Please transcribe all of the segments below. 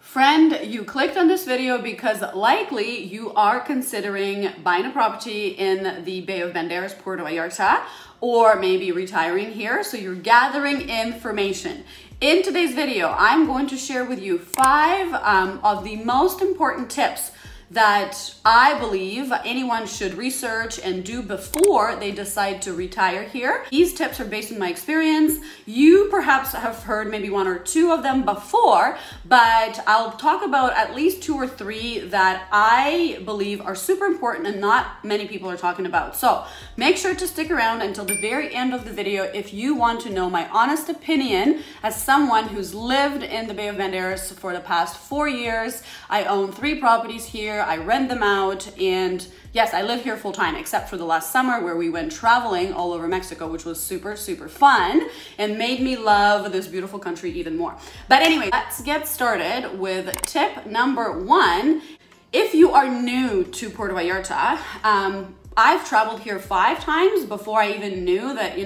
Friend, you clicked on this video because likely you are considering buying a property in the Bay of Banderas, Puerto Vallarta, or maybe retiring here. So you're gathering information. In today's video, I'm going to share with you 5 of the most important tips that I believe anyone should research and do before they decide to retire here. These tips are based on my experience. You perhaps have heard maybe 1 or 2 of them before, but I'll talk about at least 2 or 3 that I believe are super important and not many people are talking about. So make sure to stick around until the very end of the video if you want to know my honest opinion as someone who's lived in the Bay of Banderas for the past 4 years. I own 3 properties here. I rent them out, and yes, I live here full time except for the last summer where we went traveling all over Mexico, which was super fun and made me love this beautiful country even more. But anyway, let's get started with tip number 1. If you are new to Puerto Vallarta, I've traveled here 5 times before I even knew that,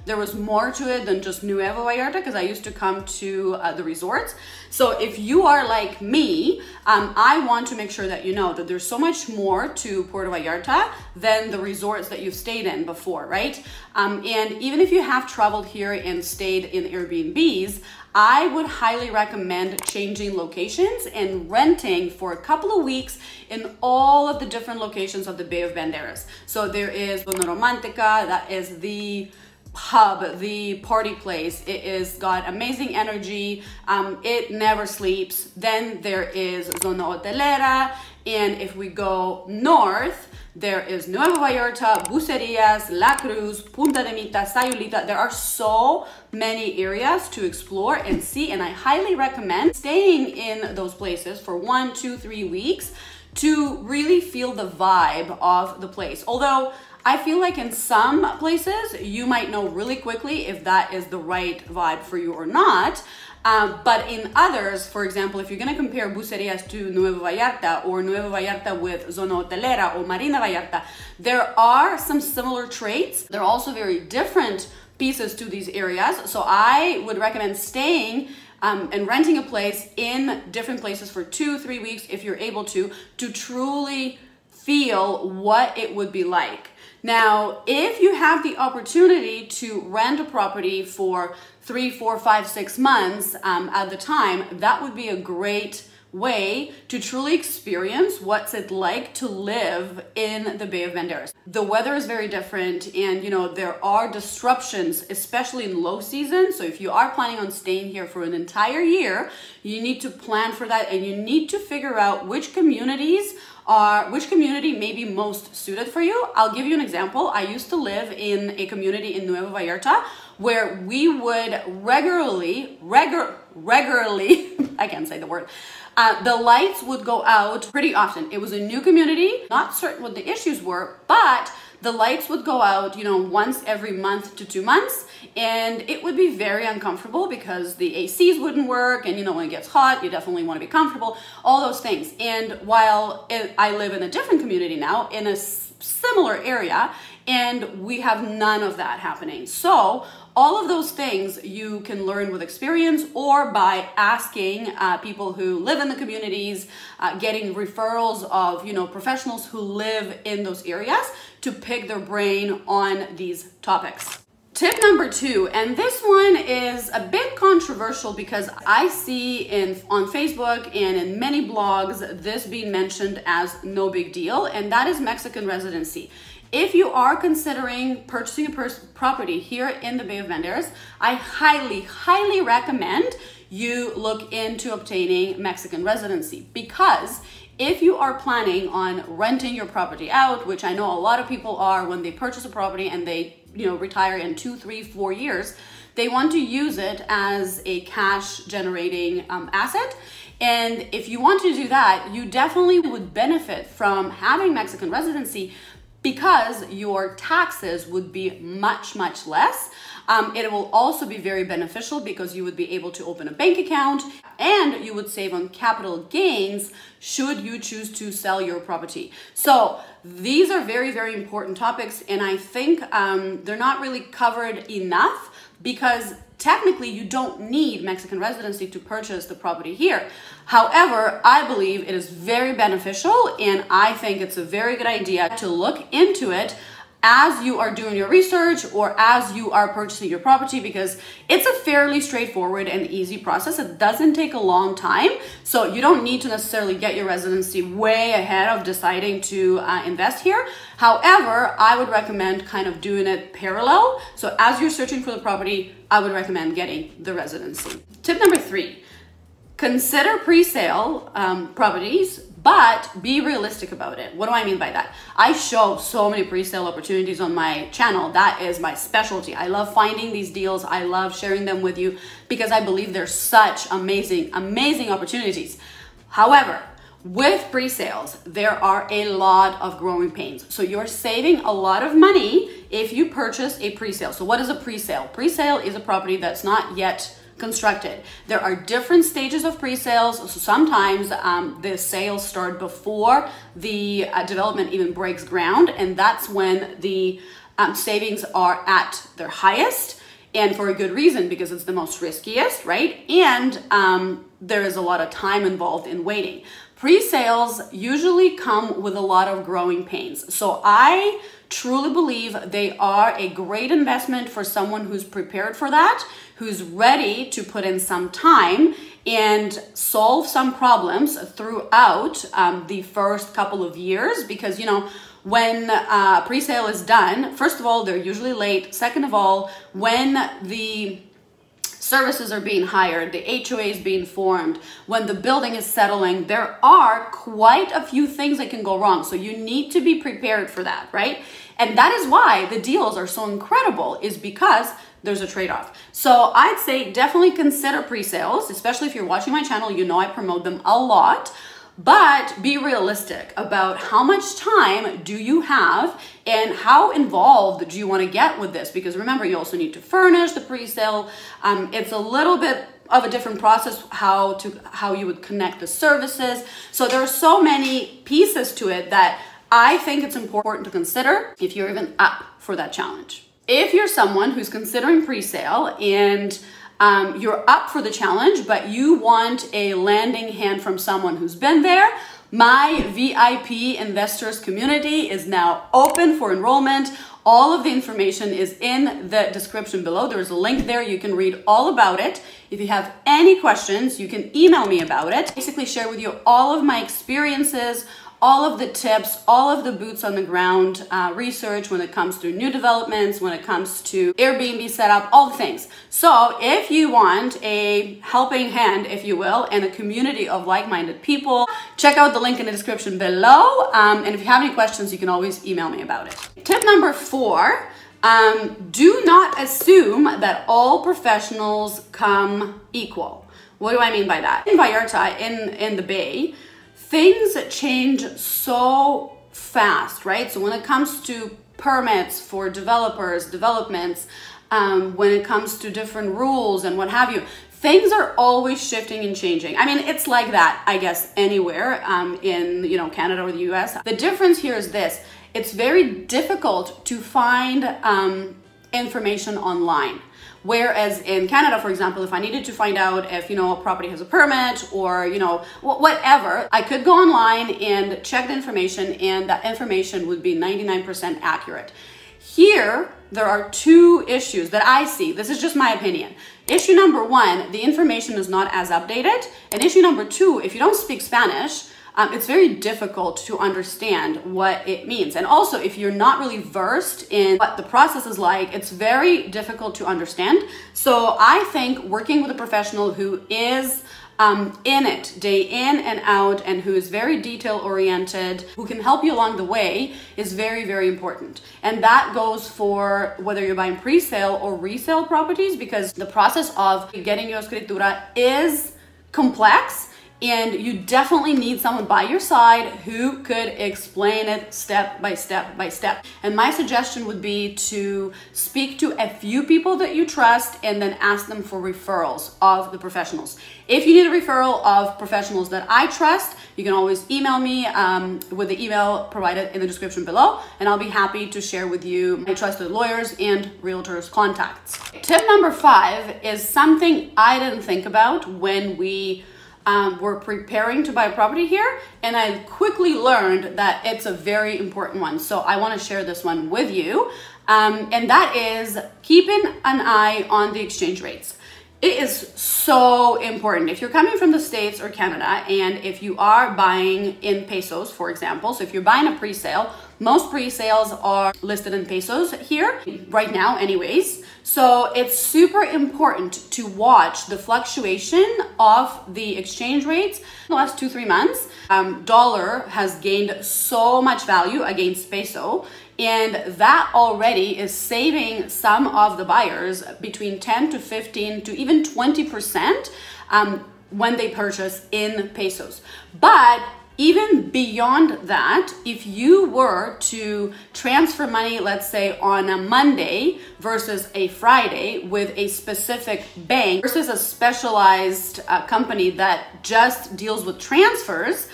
there was more to it than just Nuevo Vallarta, because I used to come to the resorts. So if you are like me, I want to make sure that you know that there's so much more to Puerto Vallarta than the resorts that you've stayed in before, right? And even if you have traveled here and stayed in Airbnbs, I would highly recommend changing locations and renting for a couple of weeks in all of the different locations of the Bay of Banderas. So there is Zona Romantica, that is the hub, the party place. It is got amazing energy. It never sleeps. Then there is Zona Hotelera, and if we go north, there is Nuevo Vallarta, Bucerías, La Cruz, Punta de Mita, Sayulita. There are so many areas to explore and see, and I highly recommend staying in those places for 1, 2, 3 weeks to really feel the vibe of the place. Although I feel like in some places you might know really quickly if that is the right vibe for you or not. But in others, for example, if you're going to compare Bucerías to Nuevo Vallarta or Nuevo Vallarta with Zona Hotelera or Marina Vallarta, there are some similar traits. There are also very different pieces to these areas. So I would recommend staying and renting a place in different places for 2, 3 weeks if you're able to truly feel what it would be like. Now, if you have the opportunity to rent a property for 3, 4, 5, 6 months at the time, that would be a great way to truly experience what's it like to live in the Bay of Banderas. The weather is very different, and there are disruptions, especially in low season. So if you are planning on staying here for an entire year, you need to plan for that, and you need to figure out which community may be most suited for you. I'll give you an example. I used to live in a community in Nuevo Vallarta where we would regularly, I can't say the word, the lights would go out pretty often. It was a new community, not certain what the issues were, but the lights would go out, once every month to 2 months, and it would be very uncomfortable because the ACs wouldn't work, and when it gets hot, you definitely want to be comfortable, all those things. And while I live in a different community now, in a similar area, and we have none of that happening. So all of those things you can learn with experience or by asking people who live in the communities, getting referrals of professionals who live in those areas to pick their brain on these topics. Tip number 2, and this one is a bit controversial because I see on Facebook and in many blogs this being mentioned as no big deal, and that is Mexican residency. If you are considering purchasing a property here in the Bay of Banderas, I highly recommend you look into obtaining Mexican residency, because if you are planning on renting your property out, which I know a lot of people are when they purchase a property and they retire in 2, 3, 4 years, they want to use it as a cash generating asset. And if you want to do that, you definitely would benefit from having Mexican residency because your taxes would be much less. It will also be very beneficial because you would be able to open a bank account and you would save on capital gains should you choose to sell your property. So these are very important topics, and I think they're not really covered enough because technically you don't need Mexican residency to purchase the property here. However, I believe it is very beneficial, and I think it's a very good idea to look into it as you are doing your research or as you are purchasing your property, because it's a fairly straightforward and easy process. It doesn't take a long time, so you don't need to necessarily get your residency way ahead of deciding to invest here. However, I would recommend kind of doing it parallel. So as you're searching for the property, I would recommend getting the residency. Tip number 3, consider pre-sale properties, but be realistic about it. What do I mean by that? I show so many pre-sale opportunities on my channel. That is my specialty. I love finding these deals. I love sharing them with you because I believe they're such amazing opportunities. However, with pre-sales, there are a lot of growing pains. So you're saving a lot of money if you purchase a pre-sale. So what is a pre-sale? Pre-sale is a property that's not yet constructed. There are different stages of pre-sales. So sometimes the sales start before the development even breaks ground, and that's when the savings are at their highest, and for a good reason, because it's the most riskiest, right? And there is a lot of time involved in waiting. Pre-sales usually come with a lot of growing pains. So I truly believe they are a great investment for someone who's prepared for that, who's ready to put in some time and solve some problems throughout the first couple of years. Because, you know, when pre-sale is done, first of all, they're usually late. Second of all, when the services are being hired, the HOA is being formed, when the building is settling, there are quite a few things that can go wrong. So you need to be prepared for that, right? And that is why the deals are so incredible, is because there's a trade-off. So I'd say definitely consider pre-sales, especially if you're watching my channel, you know I promote them a lot. But be realistic about how much time do you have and how involved do you want to get with this? Because remember, you also need to furnish the pre-sale. It's a little bit of a different process how you would connect the services. So there are so many pieces to it that I think it's important to consider if you're even up for that challenge. If you're someone who's considering pre-sale and you're up for the challenge, but you want a landing hand from someone who's been there, my VIP investors community is now open for enrollment. All of the information is in the description below. There's a link there. You can read all about it. If you have any questions, you can email me about it. Basically share with you all of my experiences, all of the tips, all of the boots on the ground research when it comes to new developments, when it comes to Airbnb setup, all the things. So if you want a helping hand, if you will, and a community of like-minded people, check out the link in the description below. And if you have any questions, you can always email me about it. Tip number 4, do not assume that all professionals come equal. What do I mean by that? In Vallarta, in the Bay, things change so fast, right? So when it comes to permits for developers, developments, when it comes to different rules and what have you, things are always shifting and changing. I mean, it's like that, I guess, anywhere in Canada or the US. The difference here is this: it's very difficult to find information online. Whereas in Canada, for example, if I needed to find out if, a property has a permit or, whatever, I could go online and check the information, and that information would be 99% accurate. Here, there are 2 issues that I see. This is just my opinion. Issue number 1, the information is not as updated. And issue number 2, if you don't speak Spanish, it's very difficult to understand what it means. And also, if you're not really versed in what the process is like, it's very difficult to understand. So I think working with a professional who is in it day in and out and who is very detail oriented, who can help you along the way, is very, very important. And that goes for whether you're buying pre-sale or resale properties, because the process of getting your escritura is complex. and you definitely need someone by your side who could explain it step by step by step. And my suggestion would be to speak to a few people that you trust and then ask them for referrals of the professionals. If you need a referral of professionals that I trust, you can always email me with the email provided in the description below, and I'll be happy to share with you my trusted lawyers and realtors contacts. Tip number 5 is something I didn't think about when we were preparing to buy a property here, and I quickly learned that it's a very important one. So I want to share this one with you, and that is keeping an eye on the exchange rates. It is so important. If you're coming from the States or Canada, and if you are buying in pesos, for example, so if you're buying a pre-sale, most pre-sales are listed in pesos here right now anyways. So it's super important to watch the fluctuation of the exchange rates. In the last 2-3 months, dollar has gained so much value against peso, and that already is saving some of the buyers between 10 to 15 to even 20% when they purchase in pesos. But even beyond that, if you were to transfer money, let's say on a Monday versus a Friday with a specific bank versus a specialized company that just deals with transfers,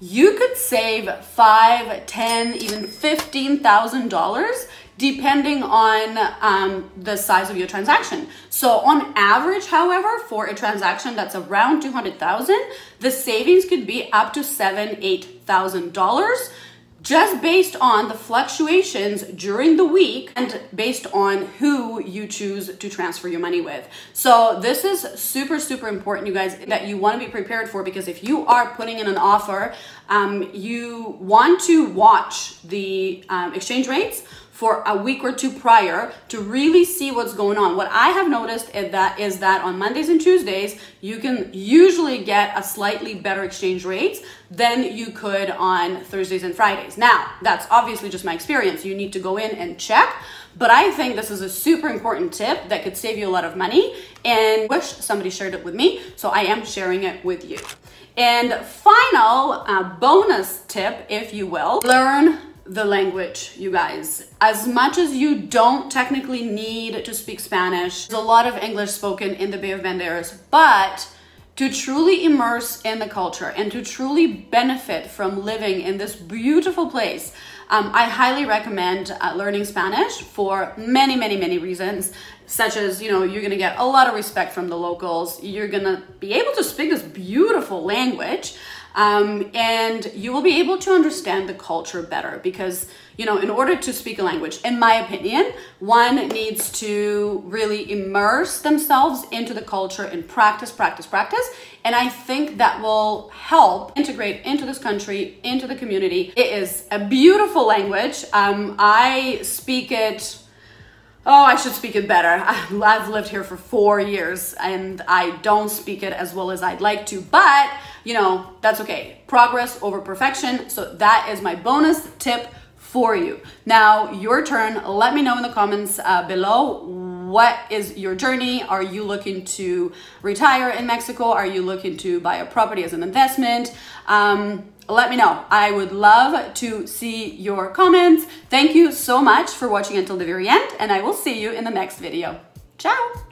you could save $5,000, $10,000, even $15,000 depending on the size of your transaction. So on average, however, for a transaction that's around $200,000, the savings could be up to $7,000, $8,000 just based on the fluctuations during the week and based on who you choose to transfer your money with. So this is super, super important, you guys, that you want to be prepared for, because if you are putting in an offer, you want to watch the exchange rates for a week or two prior to really see what's going on. What I have noticed is that on Mondays and Tuesdays, you can usually get a slightly better exchange rate than you could on Thursdays and Fridays. Now, that's obviously just my experience. You need to go in and check, but I think this is a super important tip that could save you a lot of money, and wish somebody shared it with me, so I am sharing it with you. And final bonus tip, if you will, learn the language, you guys. As much as you don't technically need to speak Spanish, there's a lot of English spoken in the Bay of Banderas, but to truly immerse in the culture and to truly benefit from living in this beautiful place, I highly recommend learning Spanish for many, many, many reasons, such as, you know, you're gonna get a lot of respect from the locals, you're gonna be able to speak this beautiful language, and you will be able to understand the culture better, because, you know, in order to speak a language, in my opinion, one needs to really immerse themselves into the culture and practice, practice, practice. And I think that will help integrate into this country, into the community. It is a beautiful language. I speak it, I should speak it better. I've lived here for 4 years and I don't speak it as well as I'd like to, but you know, that's okay. Progress over perfection. So that is my bonus tip for you. Now, your turn. Let me know in the comments below. What is your journey? Are you looking to retire in Mexico? Are you looking to buy a property as an investment? Let me know. I would love to see your comments. Thank you so much for watching until the very end, and I will see you in the next video. Ciao!